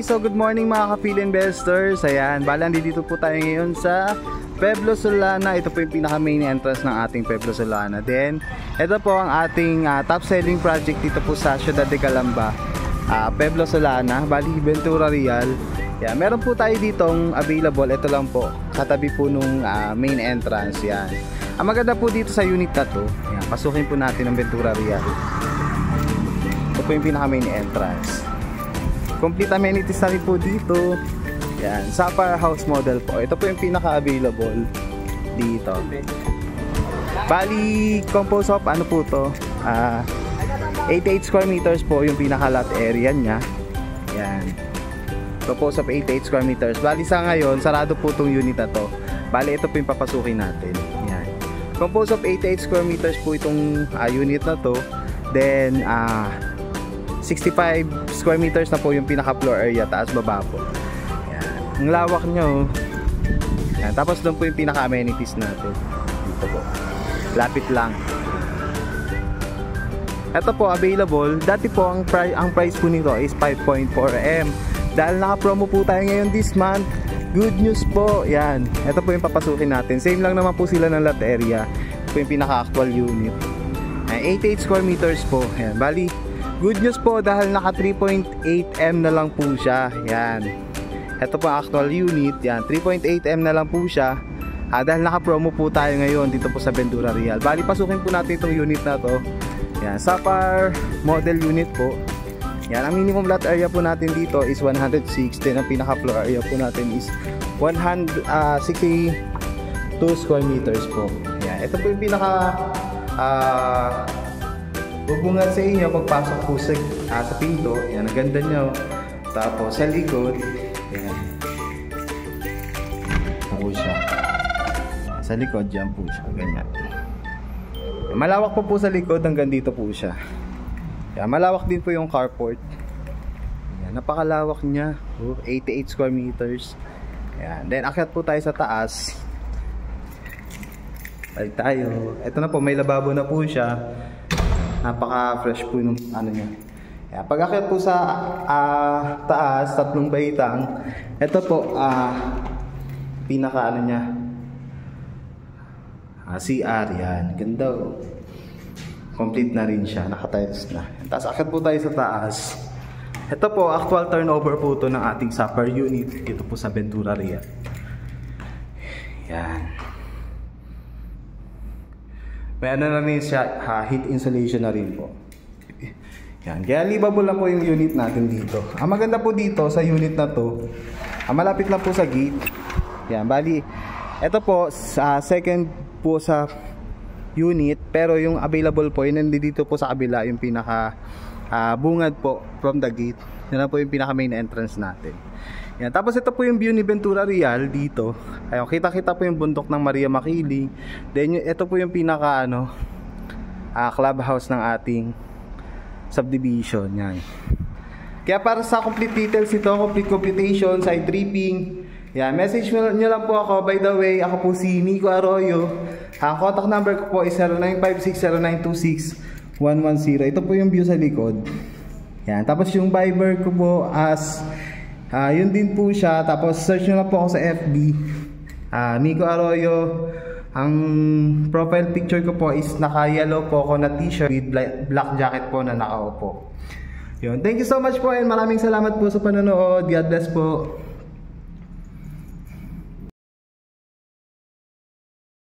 So good morning mga kapili investors. Ayan, balang dito po tayo ngayon sa Pueblo Solana. Ito po yung pinaka main entrance ng ating Pueblo Solana. Then, ito po ang ating top selling project dito po sa Ciudad de Calamba, Pueblo Solana, bali Ventura Real. Yan, meron po tayo ditong available. Ito lang po, katabi po nung main entrance. Yan. Ang maganda po dito sa unit na to, yan, pasukin po natin ang Ventura Real. Ito po yung pinaka main entrance. Complete amenities na rin po dito. Yan, Sapphire House model po. Ito po yung pinaka-available dito. Bali, composed of ano po to? 88 square meters po yung pinaka-lot area nya. Yan. Composed of 88 square meters. Bali sa ngayon, sarado po itong unit na to. Bali, ito po yung papasukin natin. Yan. Composed of 88 square meters po itong unit na to. Then, 65 square meters na po yung pinaka floor area, taas baba po. Yan. Ang lawak nyo. Yan. Tapos doon po yung pinaka amenities natin. Dito po. Lapit lang. Ito po available. Dati po ang price po nito is 5.4M. Dahil naka-promo po tayo ngayon this month. Good news po. Yan. Ito po yung papasukin natin. Same lang naman po sila ng lot area. Ito po yung pinaka actual unit. 88 square meters po. Yan. Bali, good news po dahil naka 3.8M na lang po siya. Yan. Ito po ang actual unit. Yan. 3.8M na lang po siya. Dahil naka-promo po tayo ngayon dito po sa Ventura Real. Bali, pasukin po natin itong unit na to. Yan. Sapphire model unit po. Yan. Ang minimum lot area po natin dito is 106. Then ang pinaka-floor area po natin is 162 square meters po. Yan. Ito po yung pinaka bubungan sa inyo pagpasok po sa pinto. Yan, ang ganda nyo. Tapos sa likod, yan po siya. Sa likod, dyan po siya. Ganyan. Malawak po sa likod, hanggang dito po siya. Yan, malawak din po yung carport. Yan, napakalawak niya. 88 square meters. Yan. Then akyat po tayo sa taas. Balik tayo. Ito na po, may lababo na po siya. Napaka-fresh po yung ano niya. Kaya pag akyat po sa taas, 3 baitang. Ito po, pinaka ano niya. CR yan. Ganda oh. Complete na rin siya. Naka-tiles na. Tapos akyat po tayo sa taas. Ito po, actual turnover po ito ng ating Sapphire unit. Dito po sa Ventura Real. Yan. May ano na rin siya, heat insulation na rin po. Yan. Kaya livable lang po yung unit natin dito. Ang maganda po dito sa unit na to, malapit lang po sa gate. Yan. Bali, ito po, second po sa unit. Pero yung available po, yun nandito po sa kabila, yung pinaka bungad po from the gate. Yan po yung pinaka main entrance natin. Yan. Tapos ito po yung view ni Ventura Real dito. Ayun, kita-kita po yung bundok ng Maria Makiling. Then ito po yung pinaka clubhouse ng ating subdivision. Yan. Kaya para sa complete details ito, complete computation, side tripping, yan, message nyo lang po ako. By the way, ako po si Nico Arroyo. Ang contact number ko po is 09560926-110. Ito po yung view sa likod. Yan. Tapos yung Viber ko po as yun din po siya. Tapos search nyo lang po ako sa FB, Nico Arroyo. Ang profile picture ko po is naka-yellow po ako na t-shirt with black jacket po na nakaupo. Yun. Thank you so much po and maraming salamat po sa panonood. God bless po.